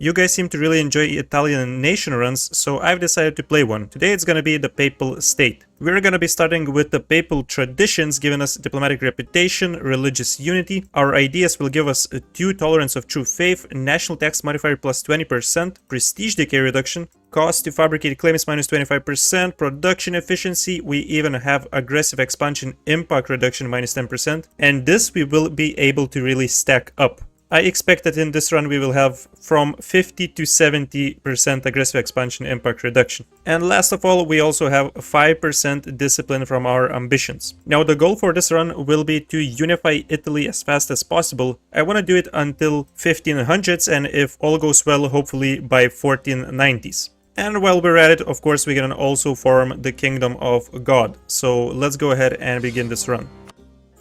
You guys seem to really enjoy Italian nation runs, so I've decided to play one. Today it's gonna be the Papal State. We're gonna be starting with the papal traditions, giving us diplomatic reputation, religious unity. Our ideas will give us 2 tolerance of true faith, national tax modifier plus 20%, prestige decay reduction, cost to fabricate claims minus 25%, production efficiency, we even have aggressive expansion impact reduction minus 10%, and this we will be able to really stack up. I expect that in this run we will have from 50 to 70% aggressive expansion impact reduction. And last of all, we also have 5% discipline from our ambitions. Now the goal for this run will be to unify Italy as fast as possible. I want to do it until 1500s, and if all goes well, hopefully by 1490s. And while we're at it, of course, we can also form the Kingdom of God. So let's go ahead and begin this run.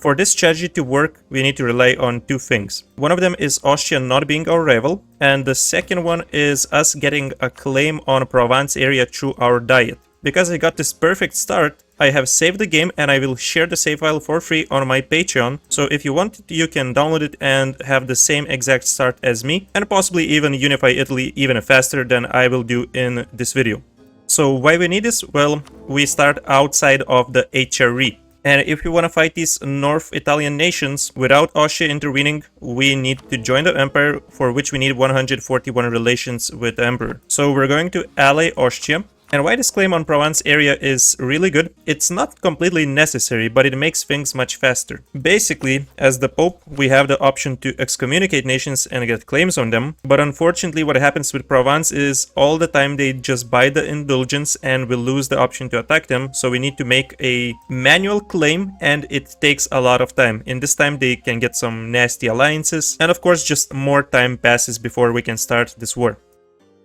For this strategy to work, we need to rely on 2 things. One of them is Austria not being our rival, and the second one is us getting a claim on Provence area through our diet. Because I got this perfect start, I have saved the game and I will share the save file for free on my Patreon, so if you want it, you can download it and have the same exact start as me, and possibly even unify Italy even faster than I will do in this video. So why we need this? Well, we start outside of the HRE. And if you want to fight these North Italian nations without Austria intervening, we need to join the Empire, for which we need 141 relations with the Emperor. So we're going to ally Austria. And why this claim on Provence area is really good, it's not completely necessary, but it makes things much faster. Basically, as the Pope, we have the option to excommunicate nations and get claims on them, but unfortunately what happens with Provence is all the time they just buy the indulgence and will lose the option to attack them, so we need to make a manual claim and it takes a lot of time. In this time they can get some nasty alliances, and of course just more time passes before we can start this war.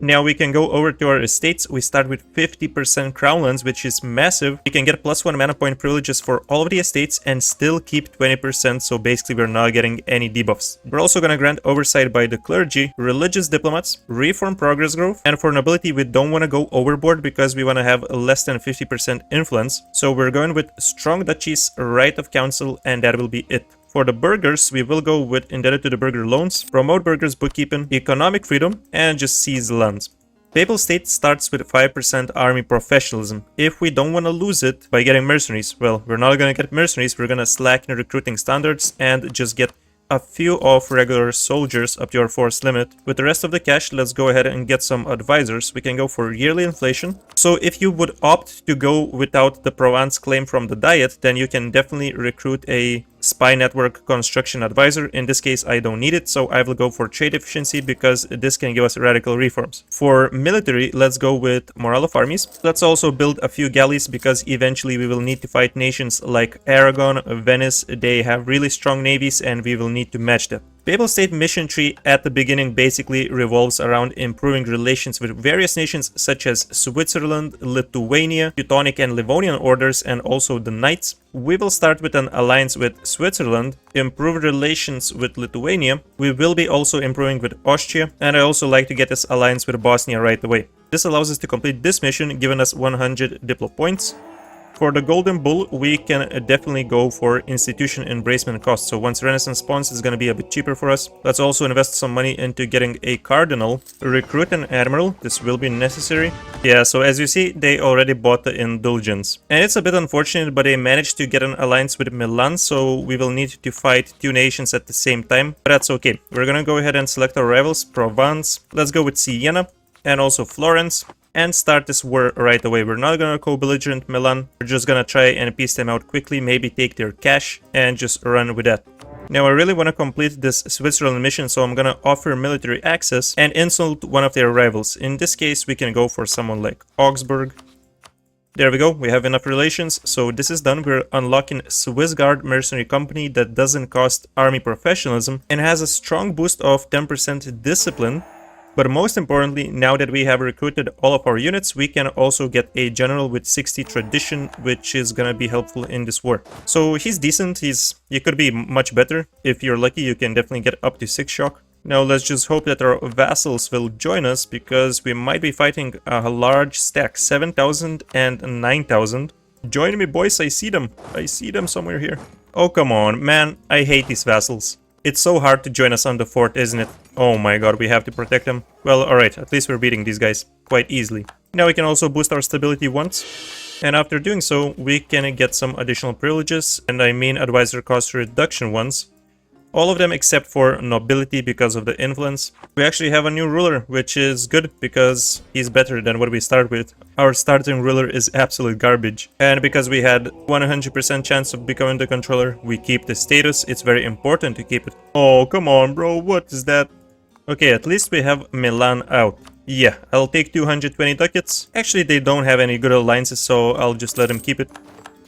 Now we can go over to our estates. We start with 50% crown lands, which is massive. We can get +1 mana point privileges for all of the estates and still keep 20%, so basically we're not getting any debuffs. We're also gonna grant oversight by the clergy, religious diplomats, reform progress growth, and for nobility we don't want to go overboard because we want to have less than 50% influence. So we're going with strong duchies, right of council, and that will be it. For the burghers, we will go with indebted to the burgher loans, promote burghers bookkeeping, economic freedom, and just seize the lands. Papal State starts with 5% army professionalism. If we don't want to lose it by getting mercenaries, well, we're not going to get mercenaries, we're going to slacken recruiting standards and just get a few of regular soldiers up to our force limit. With the rest of the cash, let's go ahead and get some advisors. We can go for yearly inflation. So if you would opt to go without the Provence claim from the diet, then you can definitely recruit a spy network construction advisor. In this case, I don't need it, so I will go for trade efficiency because this can give us radical reforms. For military, let's go with morale of armies. Let's also build a few galleys because eventually we will need to fight nations like Aragon, Venice. They have really strong navies and we will need to match them. Papal State mission tree at the beginning basically revolves around improving relations with various nations such as Switzerland, Lithuania, Teutonic and Livonian orders, and also the Knights. We will start with an alliance with Switzerland, improve relations with Lithuania. We will be also improving with Austria, and I also like to get this alliance with Bosnia right away. This allows us to complete this mission, giving us 100 Diplo points. For the Golden Bull, we can definitely go for institution embracement cost. So once Renaissance spawns, it's going to be a bit cheaper for us. Let's also invest some money into getting a Cardinal, recruit an Admiral. This will be necessary. Yeah, so as you see, they already bought the indulgence. And it's a bit unfortunate, but they managed to get an alliance with Milan, so we will need to fight 2 nations at the same time. But that's okay. We're going to go ahead and select our rivals, Provence. Let's go with Siena and also Florence, and start this war right away. We're not gonna co-belligerent Milan, we're just gonna try and piece them out quickly, maybe take their cash and just run with that. Now I really want to complete this Switzerland mission, so I'm gonna offer military access and insult one of their rivals. In this case we can go for someone like Augsburg. There we go, we have enough relations, so this is done. We're unlocking Swiss Guard mercenary company that doesn't cost army professionalism and has a strong boost of 10% discipline. But most importantly, now that we have recruited all of our units, we can also get a general with 60 tradition, which is gonna be helpful in this war. So he's decent, he could be much better. If you're lucky, you can definitely get up to 6 shock. Now let's just hope that our vassals will join us, because we might be fighting a large stack, 7,000 and 9,000. Join me, boys, I see them somewhere here. Oh, come on, man, I hate these vassals. It's so hard to join us on the fort, isn't it? Oh my god, we have to protect them. Well, alright, at least we're beating these guys quite easily. Now we can also boost our stability once. And after doing so, we can get some additional privileges, and I mean advisor cost reduction ones. All of them except for nobility because of the influence. We actually have a new ruler, which is good because he's better than what we start with. Our starting ruler is absolute garbage. And because we had 100% chance of becoming the controller, we keep the status. It's very important to keep it. Oh, come on, bro. What is that? Okay, at least we have Milan out. Yeah, I'll take 220 ducats. Actually, they don't have any good alliances, so I'll just let them keep it.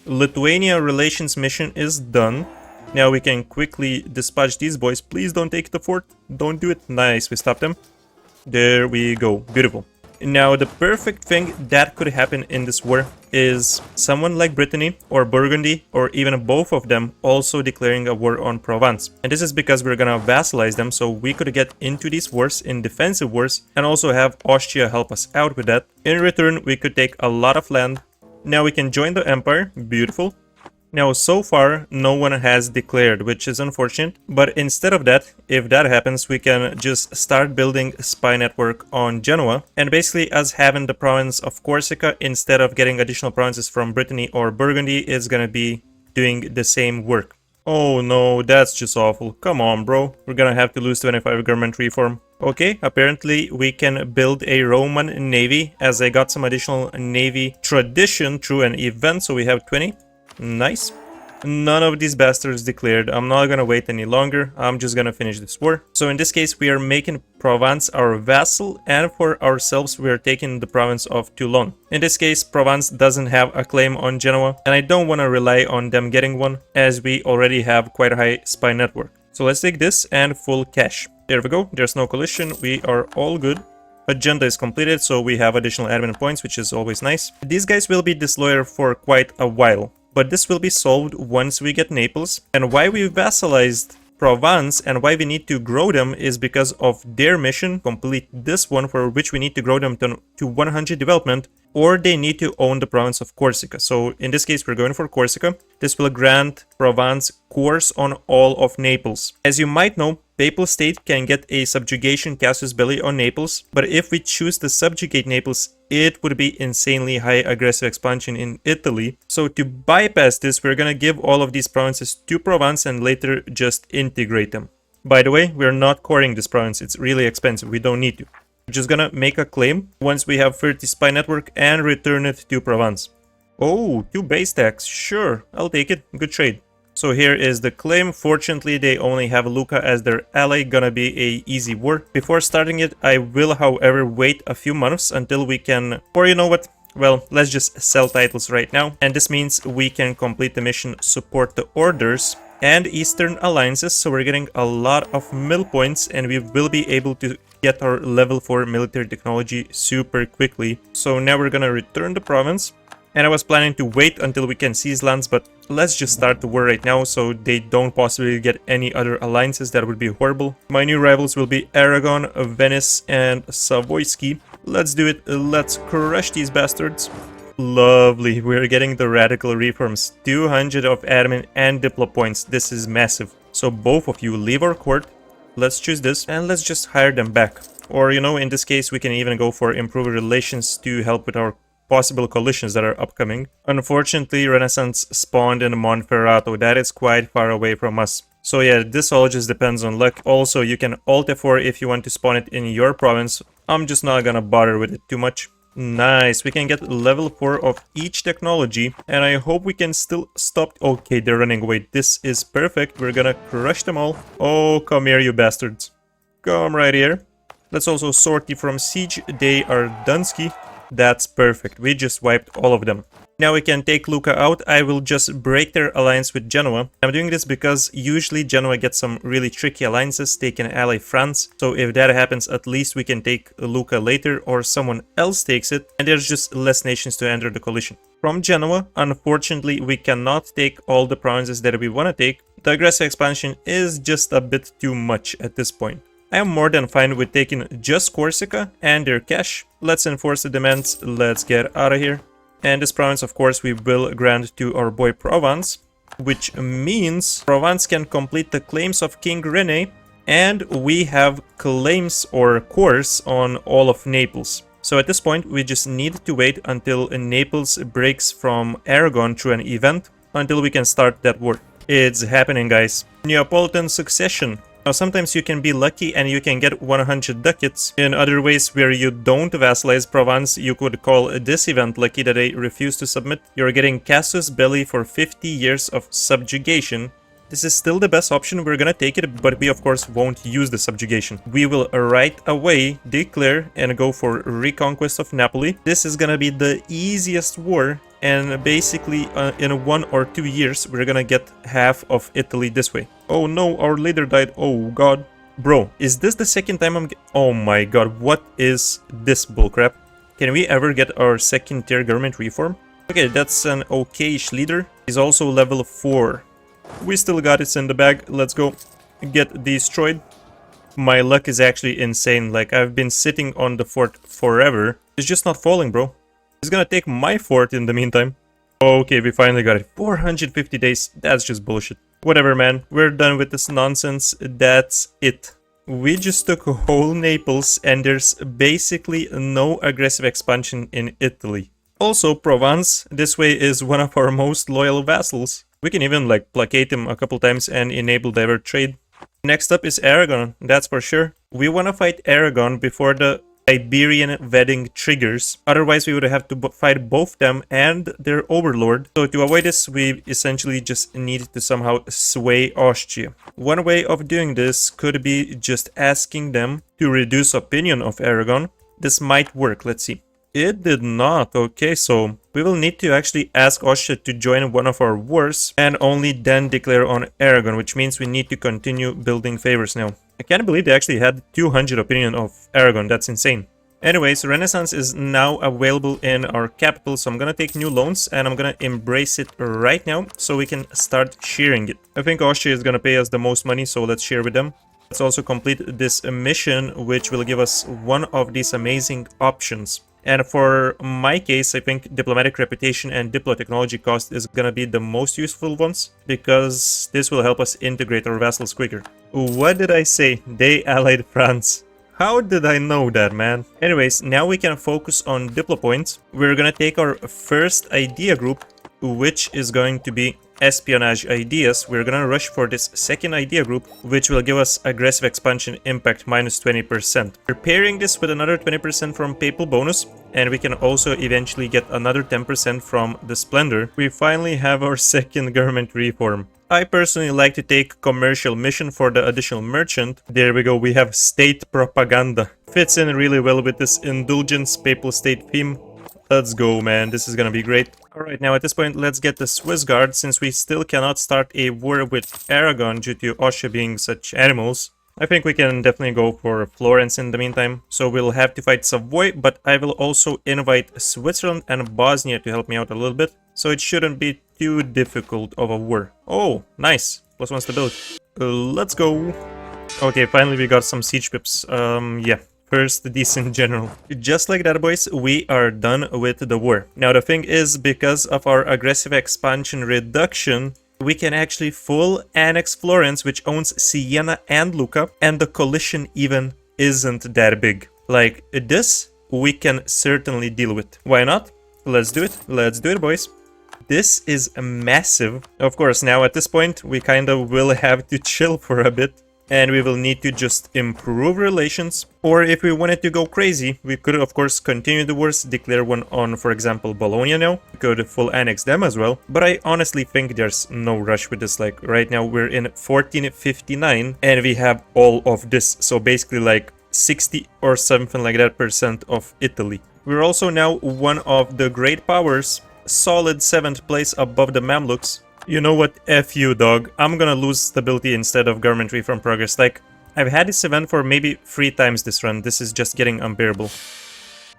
Lithuania relations mission is done. Now we can quickly dispatch these boys. Please don't take the fort. Don't do it. Nice, we stopped them. There we go. Beautiful. Now the perfect thing that could happen in this war is someone like Brittany or Burgundy or even both of them also declaring a war on Provence. And this is because we're gonna vassalize them, so we could get into these wars in defensive wars and also have Austria help us out with that. In return, we could take a lot of land. Now we can join the empire. Beautiful. Now, so far, no one has declared, which is unfortunate. But instead of that, if that happens, we can just start building a spy network on Genoa. And basically, us having the province of Corsica, instead of getting additional provinces from Brittany or Burgundy, is gonna be doing the same work. Oh no, that's just awful. Come on, bro. We're gonna have to lose 25 government reform. Okay, apparently we can build a Roman navy, as I got some additional navy tradition through an event, so we have 20. Nice. None of these bastards declared. I'm not gonna wait any longer. I'm just gonna finish this war. So in this case, we are making Provence our vassal, and for ourselves, we are taking the province of Toulon. In this case, Provence doesn't have a claim on Genoa, and I don't want to rely on them getting one, as we already have quite a high spy network. So let's take this and full cash. There we go. There's no collision. We are all good. Agenda is completed, so we have additional admin points, which is always nice. These guys will be disloyal for quite a while, but this will be solved once we get Naples. And why we vassalized Provence and why we need to grow them is because of their mission, complete this one, for which we need to grow them to 100 development, or they need to own the province of Corsica. So in this case, we're going for Corsica. This will grant Provence course on all of Naples. As you might know, Papal State can get a subjugation casus belli on Naples, but if we choose to subjugate Naples, it would be insanely high aggressive expansion in Italy. So to bypass this, we're gonna give all of these provinces to Provence and later just integrate them. By the way, we're not coring this province. It's really expensive. We don't need to. We're just gonna make a claim once we have 30 spy network and return it to Provence. Oh, 2 base tax. Sure, I'll take it. Good trade. So here is the claim. Fortunately, they only have Lucca as their ally, gonna be a easy war. Before starting it, I will, however, wait a few months until we can, or you know what? Well, let's just sell titles right now. And this means we can complete the mission, support the orders and Eastern alliances. So we're getting a lot of mill points and we will be able to get our level 4 military technology super quickly. So now we're gonna return the province. And I was planning to wait until we can seize lands, but let's just start the war right now so they don't possibly get any other alliances. That would be horrible. My new rivals will be Aragon, Venice, and Savoysky. Let's do it. Let's crush these bastards. Lovely. We're getting the radical reforms. 200 of admin and diplo points. This is massive. So both of you leave our court. Let's choose this and let's just hire them back. Or, you know, in this case, we can even go for improved relations to help with our possible coalitions that are upcoming. Unfortunately, Renaissance spawned in Monferrato. That is quite far away from us. So yeah, this all just depends on luck. Also, you can Alt F4 if you want to spawn it in your province. I'm just not gonna bother with it too much. Nice, we can get level 4 of each technology, and I hope we can still stop. Okay, they're running away. This is perfect. We're gonna crush them all. Oh, come here, you bastards. Come right here. Let's also sort you from siege. They are Dunsky. That's perfect. We just wiped all of them. Now we can take Lucca out. I will just break their alliance with Genoa. I'm doing this because usually Genoa gets some really tricky alliances. They can ally France. So if that happens, at least we can take Lucca later or someone else takes it. And there's just less nations to enter the coalition. From Genoa, unfortunately, we cannot take all the provinces that we want to take. The aggressive expansion is just a bit too much at this point. I am more than fine with taking just Corsica and their cash. Let's enforce the demands. Let's get out of here. And this province, of course, we will grant to our boy Provence, which means Provence can complete the claims of King Rene And we have claims or cores on all of Naples. So at this point, we just need to wait until Naples breaks from Aragon through an event until we can start that war. It's happening, guys. Neapolitan succession. Now, sometimes you can be lucky and you can get 100 ducats. In other ways where you don't vassalize Provence, you could call this event lucky that they refuse to submit. You're getting casus belli for 50 years of subjugation. This is still the best option, we're gonna take it, but we of course won't use the subjugation. We will right away declare and go for reconquest of Napoli. This is gonna be the easiest war, and basically in 1 or 2 years we're gonna get half of Italy this way. Oh no, our leader died, oh god. Bro, is this the second time oh my god, what is this bullcrap? Can we ever get our second tier government reform? Okay, that's an okayish leader. He's also level 4. We still got it in the bag. Let's go get destroyed. My luck is actually insane. Like, I've been sitting on the fort forever. It's just not falling, bro. It's gonna take my fort in the meantime. Okay, we finally got it. 450 days. That's just bullshit. Whatever, man. We're done with this nonsense. That's it. We just took whole Naples and there's basically no aggressive expansion in Italy. Also, Provence, this way, is one of our most loyal vassals. We can even like placate him a couple times and enable divert trade. Next up is Aragon, that's for sure. We want to fight Aragon before the Iberian wedding triggers. Otherwise we would have to fight both them and their overlord. So to avoid this, we essentially just need to somehow sway Austria. One way of doing this could be just asking them to reduce opinion of Aragon. This might work, let's see. It did not. Okay, so we will need to actually ask Austria to join one of our wars and only then declare on Aragon, which means we need to continue building favors now. I can't believe they actually had 200 opinion of Aragon. That's insane. Anyways, Renaissance is now available in our capital, so I'm gonna take new loans and I'm gonna embrace it right now so we can start sharing it. I think Austria is gonna pay us the most money, so let's share with them. Let's also complete this mission, which will give us one of these amazing options. And for my case, I think diplomatic reputation and diplo technology cost is gonna be the most useful ones, because this will help us integrate our vassals quicker. What did I say? They allied France. How did I know that, man? Anyways, now we can focus on diplo points. We're gonna take our first idea group, which is going to be espionage ideas. We're gonna rush for this second idea group, which will give us aggressive expansion impact minus 20%. We're pairing this with another 20% from papal bonus, and we can also eventually get another 10% from the splendor. We finally have our second government reform. I personally like to take commercial mission for the additional merchant. There we go, we have state propaganda. Fits in really well with this indulgence papal state theme. Let's go, man, this is gonna be great. Alright, now at this point, let's get the Swiss Guard, since we still cannot start a war with Aragon due to Austria being such animals. I think we can definitely go for Florence in the meantime. So we'll have to fight Savoy, but I will also invite Switzerland and Bosnia to help me out a little bit. So it shouldn't be too difficult of a war. Oh, nice. +1 stability. Let's go. Okay, finally we got some siege pips. Yeah. First decent general. Just like that, boys, we are done with the war. Now the thing is, because of our aggressive expansion reduction, we can actually full annex Florence, which owns Siena and Lucca, and the coalition even isn't that big. Like, this we can certainly deal with. Why not? Let's do it. Let's do it, boys. This is massive. Of course, now at this point, we kind of will have to chill for a bit. And we will need to just improve relations. Or if we wanted to go crazy, we could of course continue the wars, declare one on, for example, Bologna now. We could full annex them as well. But I honestly think there's no rush with this. Like, right now we're in 1459 and we have all of this. So basically like 60 or something like that % of Italy. We're also now one of the great powers. Solid 7th place above the Mamluks. You know what? F you, dog. I'm gonna lose stability instead of government reform progress. Like, I've had this event for maybe 3 times this run. This is just getting unbearable.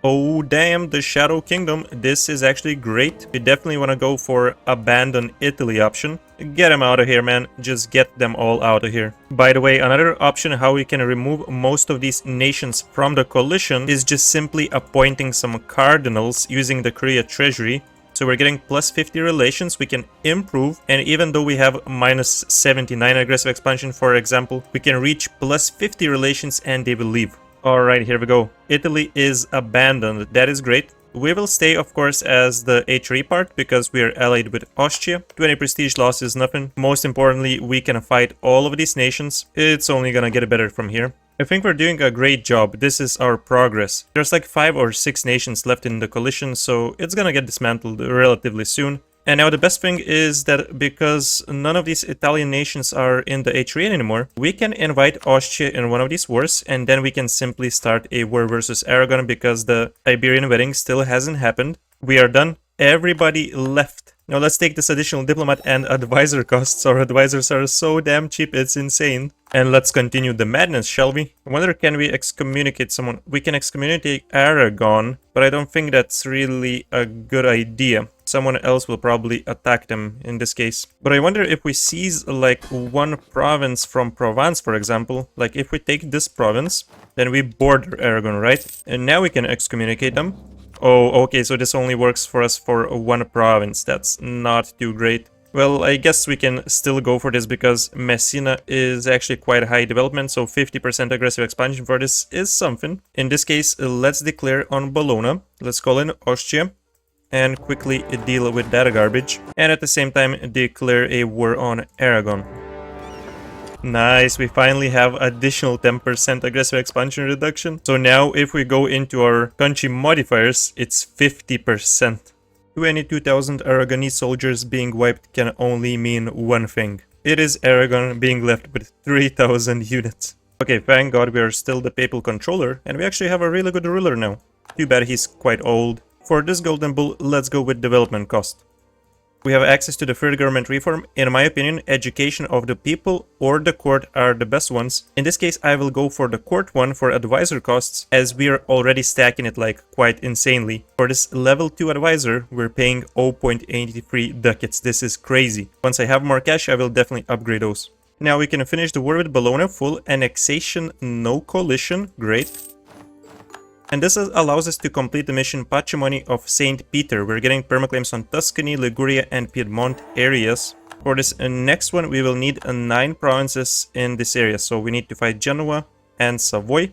Oh, damn, the Shadow Kingdom. This is actually great. We definitely want to go for abandon Italy option. Get them out of here, man. Just get them all out of here. By the way, another option how we can remove most of these nations from the coalition is just simply appointing some cardinals using the Korea treasury. So we're getting plus 50 relations, we can improve, and even though we have minus 79 aggressive expansion, for example, we can reach plus 50 relations and they will leave. Alright, here we go. Italy is abandoned. That is great. We will stay, of course, as the H3 part because we are allied with Austria. 20 prestige loss is nothing. Most importantly, we can fight all of these nations. It's only gonna get better from here. I think we're doing a great job. This is our progress. There's like 5 or 6 nations left in the coalition, so it's gonna get dismantled relatively soon. And now the best thing is that because none of these Italian nations are in the H3 anymore, we can invite Austria in one of these wars, and then we can simply start a war versus Aragon because the Iberian wedding still hasn't happened. We are done. Everybody left. Now let's take this additional diplomat and advisor costs. Our advisors are so damn cheap, it's insane. And let's continue the madness, shall we? I wonder, can we excommunicate someone? We can excommunicate Aragon, but I don't think that's really a good idea. Someone else will probably attack them in this case. But I wonder if we seize like one province from Provence, for example. Like if we take this province, then we border Aragon, right? And now we can excommunicate them. Oh, okay, so this only works for us for one province. That's not too great. Well, I guess we can still go for this because Messina is actually quite high development, so 50% aggressive expansion for this is something. In this case, let's declare on Bologna. Let's call in Austria and quickly deal with that garbage. And at the same time, declare a war on Aragon. Nice, we finally have additional 10% aggressive expansion reduction. So now if we go into our country modifiers, it's 50%. 22,000 Aragonese soldiers being wiped can only mean one thing. It is Aragon being left with 3,000 units. Okay, thank God we are still the papal controller, and we actually have a really good ruler now. Too bad he's quite old. For this golden bull, let's go with development cost. We have access to the third government reform. In my opinion, education of the people or the court are the best ones. In this case, I will go for the court one for advisor costs, as we are already stacking it like quite insanely. For this level 2 advisor, we're paying 0.83 ducats. This is crazy. Once I have more cash, I will definitely upgrade those. Now we can finish the war with Bologna, full annexation, no coalition, great. And this allows us to complete the mission Patrimony of St. Peter. We're getting permaclaims on Tuscany, Liguria and Piedmont areas. For this next one, we will need 9 provinces in this area. So we need to fight Genoa and Savoy.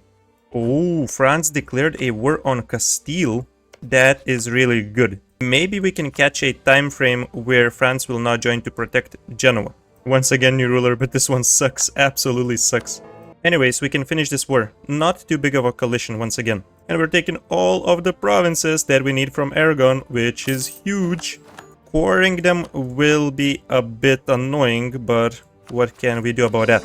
Oh, France declared a war on Castile. That is really good. Maybe we can catch a time frame where France will not join to protect Genoa. Once again, new ruler, but this one sucks. Absolutely sucks. Anyways, we can finish this war. Not too big of a coalition once again. And we're taking all of the provinces that we need from Aragon, which is huge. Quarrying them will be a bit annoying, but what can we do about that?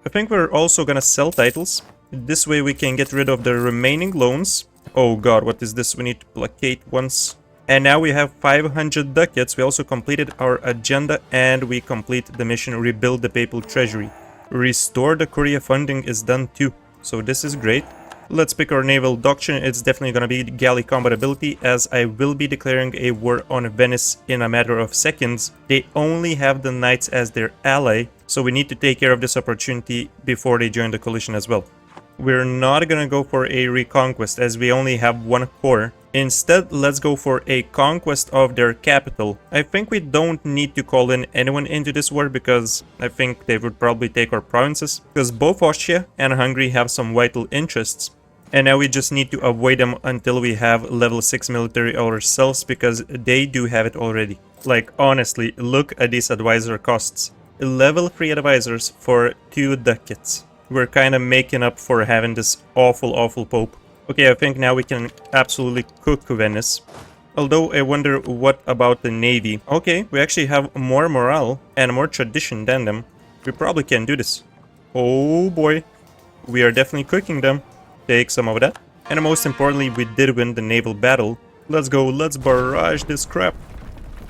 I think we're also gonna sell titles. This way we can get rid of the remaining loans. Oh god, what is this? We need to placate once. And now we have 500 ducats. We also completed our agenda and we complete the mission Rebuild the Papal Treasury. Restore the Curia funding is done too. So this is great. Let's pick our naval doctrine. It's definitely gonna be galley combat ability, as I will be declaring a war on Venice in a matter of seconds. They only have the knights as their ally, so we need to take care of this opportunity before they join the coalition as well. We're not gonna go for a reconquest as we only have one core. Instead, let's go for a conquest of their capital. I think we don't need to call in anyone into this war because I think they would probably take our provinces, because both Austria and Hungary have some vital interests. And now we just need to avoid them until we have level 6 military ourselves, because they do have it already. Like, honestly, look at these advisor costs. Level 3 advisors for 2 ducats. We're kind of making up for having this awful pope. Okay, I think now we can absolutely cook Venice. Although I wonder what about the navy. Okay, we actually have more morale and more tradition than them. We probably can do this. Oh boy, we are definitely cooking them. Take some of that. And most importantly, we did win the naval battle. Let's go, let's barrage this crap.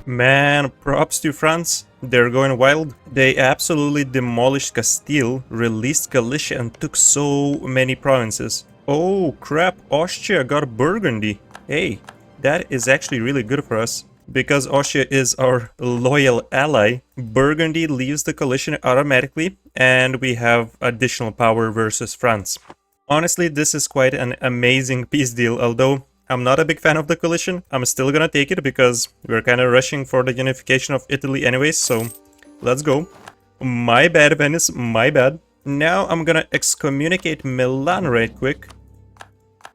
Man, props to France. They're going wild. They absolutely demolished Castile, released Galicia and took so many provinces. Oh crap, Austria got Burgundy. Hey, that is actually really good for us. Because Austria is our loyal ally, Burgundy leaves the coalition automatically and we have additional power versus France. Honestly, this is quite an amazing peace deal, although I'm not a big fan of the coalition. I'm still gonna take it because we're kind of rushing for the unification of Italy anyways, so let's go. My bad, Venice, my bad. Now I'm gonna excommunicate Milan right quick.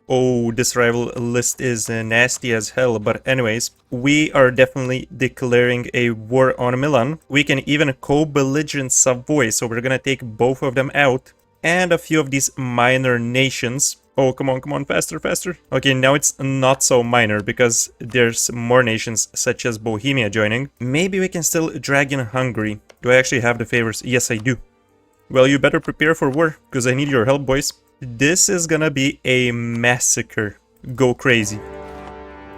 Oh, this rival list is nasty as hell, but anyways, we are definitely declaring a war on Milan. We can even co-belligerent Savoy, so we're gonna take both of them out. And a few of these minor nations. Oh, come on, faster, faster. Okay, now it's not so minor because there's more nations such as Bohemia joining. Maybe we can still drag in Hungary. Do I actually have the favors? Yes, I do. Well, you better prepare for war, because I need your help, boys. This is gonna be a massacre. Go crazy.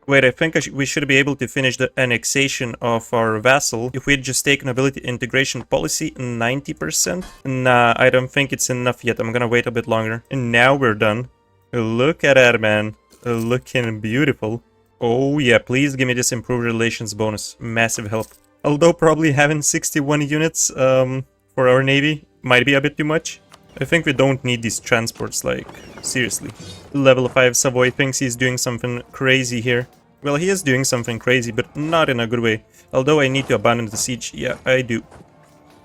Wait, I think we should be able to finish the annexation of our vassal if we just take nobility integration policy 90%. Nah, I don't think it's enough yet. I'm gonna wait a bit longer. And now we're done. Look at that, man. Looking beautiful. Oh yeah, please give me this improved relations bonus. Massive help. Although probably having 61 units for our navy might be a bit too much. I think we don't need these transports, like, seriously. Level 5 Savoy thinks he's doing something crazy here. Well, he is doing something crazy, but not in a good way. Although I need to abandon the siege. Yeah, I do.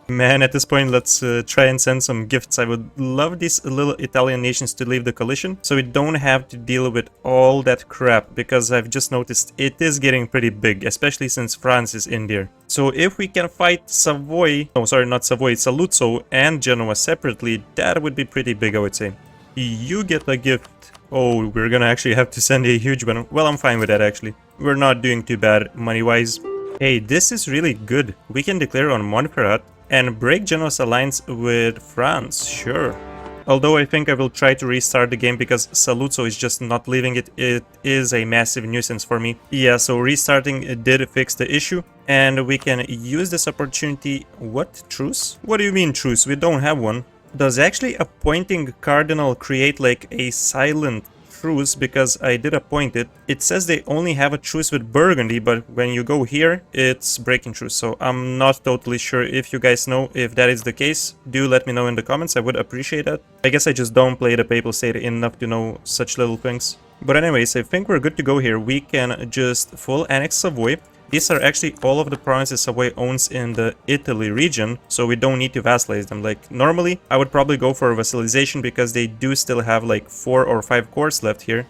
Man, at this point, let's try and send some gifts. I would love these little Italian nations to leave the coalition, so we don't have to deal with all that crap, because I've just noticed it is getting pretty big, especially since France is in there. So if we can fight Savoy, oh sorry, not Savoy, Saluzzo and Genoa separately, that would be pretty big, I would say. You get a gift. Oh, we're gonna actually have to send a huge one. Well, I'm fine with that, actually. We're not doing too bad money-wise. Hey, this is really good. We can declare on Montferrat and break Genoa's alliance with France, sure. Although I think I will try to restart the game because Saluzzo is just not leaving it. It is a massive nuisance for me. Yeah, so restarting did fix the issue. And we can use this opportunity... What? Truce? What do you mean truce? We don't have one. Does actually appointing Cardinal create like a silent truce? Because I did appoint it. It says they only have a truce with Burgundy, but when you go here, it's breaking truce. So I'm not totally sure. If you guys know if that is the case, do let me know in the comments. I would appreciate that. I guess I just don't play the Papal State enough to know such little things. But anyways, I think we're good to go here. We can just full annex Savoy. These are actually all of the provinces Savoy owns in the Italy region, so we don't need to vassalize them. Like, normally, I would probably go for vassalization because they do still have like 4 or 5 cores left here.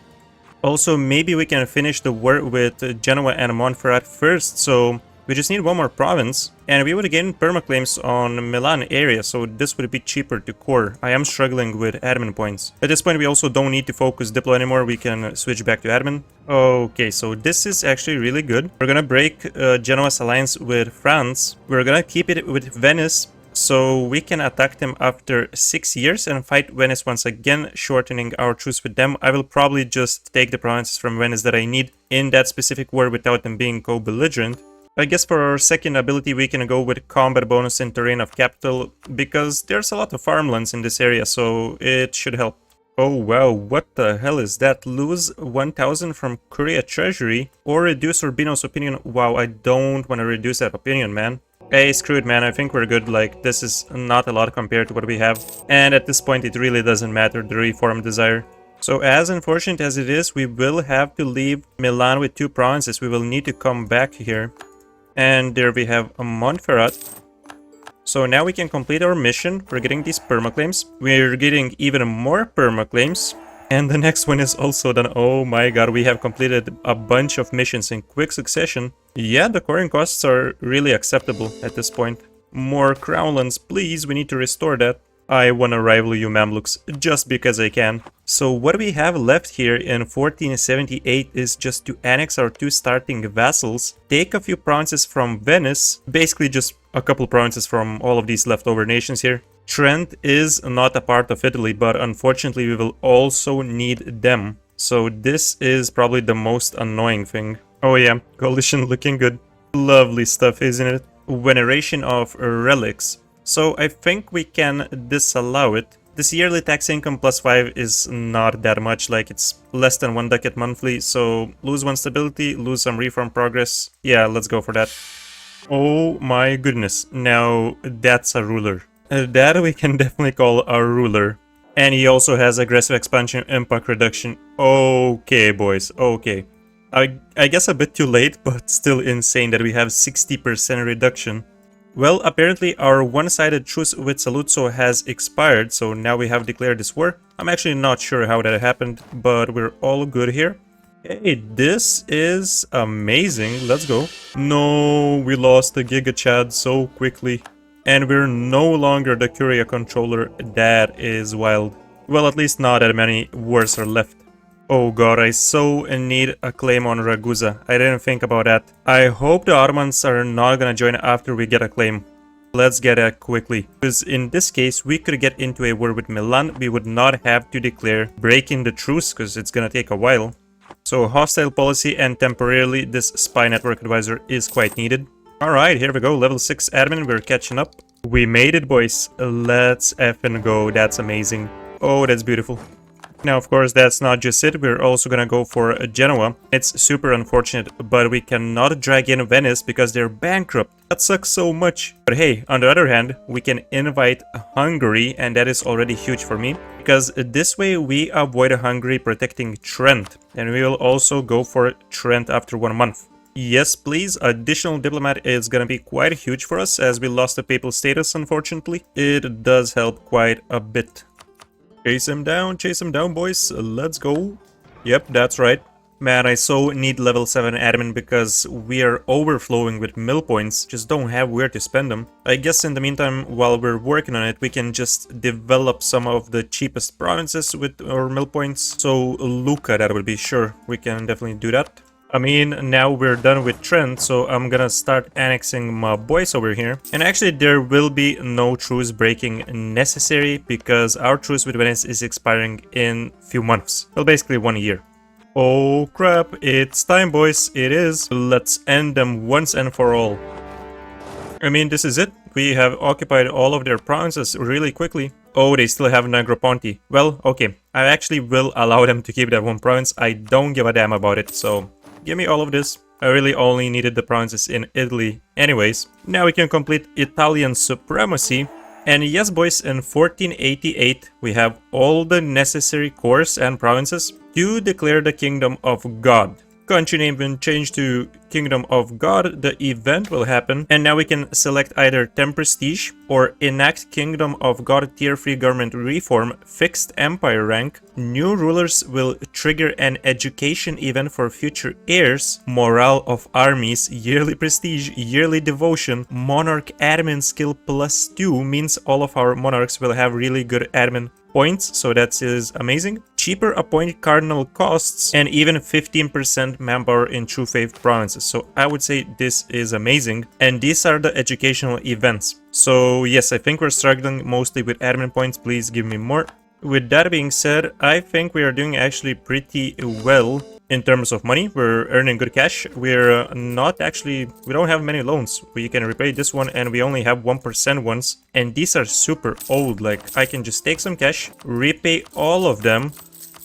Also, maybe we can finish the war with Genoa and Montferrat first, so we just need one more province, and we would gain permaclaims on Milan area, so this would be cheaper to core. I am struggling with admin points. At this point, we also don't need to focus Diplo anymore. We can switch back to admin. Okay, so this is actually really good. We're gonna break Genoa's alliance with France. We're gonna keep it with Venice, so we can attack them after 6 years and fight Venice once again, shortening our truce with them. I will probably just take the provinces from Venice that I need in that specific war without them being co-belligerent. I guess for our second ability we can go with combat bonus in terrain of capital, because there's a lot of farmlands in this area, so it should help. Oh wow, what the hell is that? Lose 1000 from Korea Treasury or reduce Urbino's opinion. Wow, I don't want to reduce that opinion, man. Hey, screw it, man. I think we're good. Like, this is not a lot compared to what we have. And at this point, it really doesn't matter, the reform desire. So as unfortunate as it is, we will have to leave Milan with 2 provinces. We will need to come back here. And there we have a Montferrat. So now we can complete our mission. We're getting these permaclaims. We're getting even more permaclaims. And the next one is also done. Oh my god, we have completed a bunch of missions in quick succession. Yeah, the coring costs are really acceptable at this point. More crownlands, please. We need to restore that. I wanna rival you, Mamluks, just because I can. So what we have left here in 1478 is just to annex our 2 starting vassals, take a few provinces from Venice, basically just a couple provinces from all of these leftover nations here. Trent is not a part of Italy, but unfortunately we will also need them. So this is probably the most annoying thing. Oh yeah, coalition looking good. Lovely stuff, isn't it? Veneration of relics. So I think we can disallow it. This yearly tax income plus 5 is not that much, like it's less than 1 ducat monthly, so lose 1 stability, lose some reform progress. Yeah, let's go for that. Oh my goodness, now that's a ruler. That we can definitely call a ruler. And he also has aggressive expansion, impact reduction. Okay, boys, okay. I guess a bit too late, but still insane that we have 60% reduction. Well, apparently our one-sided truce with Saluzzo has expired, so now we have declared this war. I'm actually not sure how that happened, but we're all good here. Hey, this is amazing. Let's go. No, we lost the Giga Chad so quickly. And we're no longer the Curia controller. That is wild. Well, at least not that many wars are left. Oh god, I so need a claim on Ragusa. I didn't think about that. I hope the Ottomans are not gonna join after we get a claim. Let's get it quickly. Because in this case, we could get into a war with Milan. We would not have to declare breaking the truce, because it's gonna take a while. So hostile policy and temporarily this spy network advisor is quite needed. Alright, here we go. Level 6 admin, we're catching up. We made it, boys. Let's effing go. That's amazing. Oh, that's beautiful. Now, of course, that's not just it. We're also gonna go for Genoa. It's super unfortunate, but we cannot drag in Venice because they're bankrupt. That sucks so much. But hey, on the other hand, we can invite Hungary, and that is already huge for me, because this way we avoid Hungary protecting Trent, and we will also go for Trent after 1 month. Yes, please. Additional diplomat is gonna be quite huge for us, as we lost the papal status, unfortunately. It does help quite a bit. Chase him down, boys. Let's go. Yep, that's right. Man, I so need level 7 admin because we are overflowing with mill points, just don't have where to spend them. I guess in the meantime, while we're working on it, we can just develop some of the cheapest provinces with our mill points. So Lucca, that would be sure. We can definitely do that. I mean, now we're done with Trent, so I'm gonna start annexing my boys over here. And actually, there will be no truce breaking necessary because our truce with Venice is expiring in few months. Well, basically 1 year. Oh crap, it's time, boys. It is. Let's end them once and for all. I mean, this is it. We have occupied all of their provinces really quickly. Oh, they still have Negroponte. Well, okay. I actually will allow them to keep that one province. I don't give a damn about it, so give me all of this. I really only needed the provinces in Italy anyways. Now we can complete Italian supremacy. And yes, boys, in 1488 we have all the necessary cores and provinces to declare the Kingdom of God. Country name when changed to Kingdom of God, the event will happen, and now we can select either 10 prestige or enact Kingdom of God tier 3 government reform, fixed empire rank. New rulers will trigger an education event for future heirs, morale of armies, yearly prestige, yearly devotion, monarch admin skill +2 means all of our monarchs will have really good admin points, so that is amazing. Cheaper appointed cardinal costs, and even 15% manpower in True Faith provinces. So I would say this is amazing. And these are the educational events. So yes, I think we're struggling mostly with admin points. Please give me more. With that being said, I think we are doing actually pretty well in terms of money. We're earning good cash. We're not actually, we don't have many loans. We can repay this one and we only have 1% ones. And these are super old. Like I can just take some cash, repay all of them.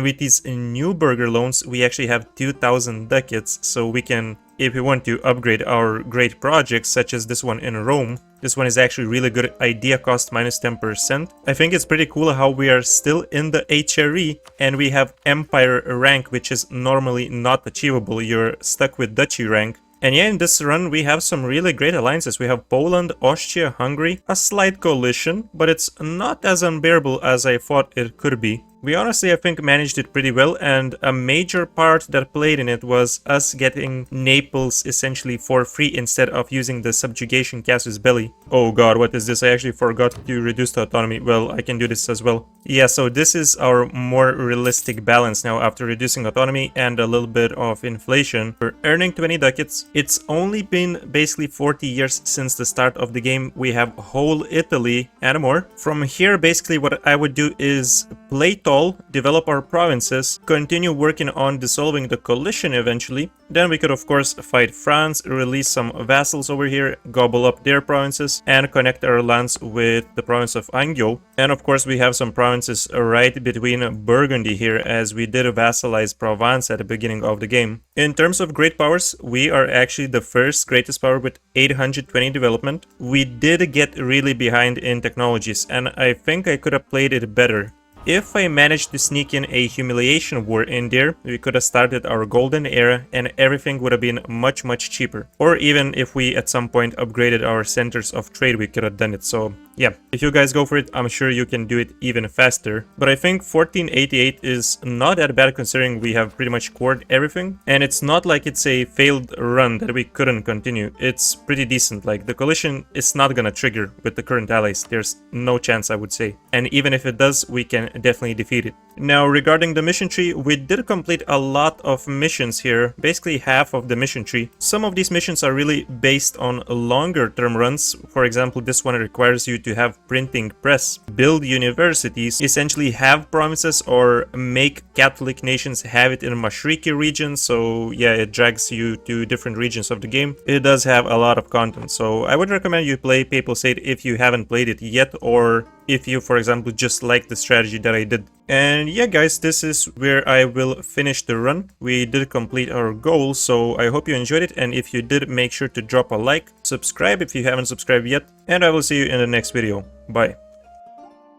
With these new burger loans, we actually have 2,000 ducats. So we can, if we want to upgrade our great projects, such as this one in Rome. This one is actually really good. Idea cost minus 10%. I think it's pretty cool how we are still in the HRE and we have Empire rank, which is normally not achievable. You're stuck with Duchy rank. And yeah, in this run, we have some really great alliances. We have Poland, Austria, Hungary, a slight coalition, but it's not as unbearable as I thought it could be. We honestly, I think, managed it pretty well, and a major part that played in it was us getting Naples essentially for free instead of using the subjugation casus belli. Oh god, what is this? I actually forgot to reduce the autonomy. Well, I can do this as well. Yeah, so this is our more realistic balance now after reducing autonomy and a little bit of inflation. We're earning 20 ducats. It's only been basically 40 years since the start of the game. We have whole Italy and more. From here, basically what I would do is play tall, develop our provinces, continue working on dissolving the coalition eventually. Then we could of course fight France, release some vassals over here, gobble up their provinces, and connect our lands with the province of Anjou. And of course we have some provinces right between Burgundy here, as we did vassalize Provence at the beginning of the game. In terms of great powers, we are actually the first greatest power with 820 development. We did get really behind in technologies, and I think I could have played it better. if I managed to sneak in a humiliation war in there, we could have started our golden era and everything would have been much cheaper. Or even if we at some point upgraded our centers of trade, we could have done it. So yeah, if you guys go for it, I'm sure you can do it even faster. But I think 1488 is not that bad considering we have pretty much cored everything. And it's not like it's a failed run that we couldn't continue. It's pretty decent. Like, the coalition is not gonna trigger with the current allies. There's no chance, I would say. And even if it does, we can definitely defeat it. Now, regarding the mission tree, we did complete a lot of missions here, basically half of the mission tree. Some of these missions are really based on longer term runs. For example, this one requires you to have printing press, build universities, essentially have provinces or make Catholic nations have it in Mashriki region. So yeah, it drags you to different regions of the game. It does have a lot of content, so I would recommend you play Papal State if you haven't played it yet, or if you, for example, just like the strategy that I did. And yeah, guys, this is where I will finish the run. We did complete our goal, so I hope you enjoyed it, and if you did, make sure to drop a like, subscribe if you haven't subscribed yet, and I will see you in the next video. Bye.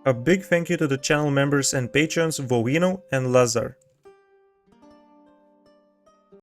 A big thank you to the channel members and patrons Woeno and Lazar.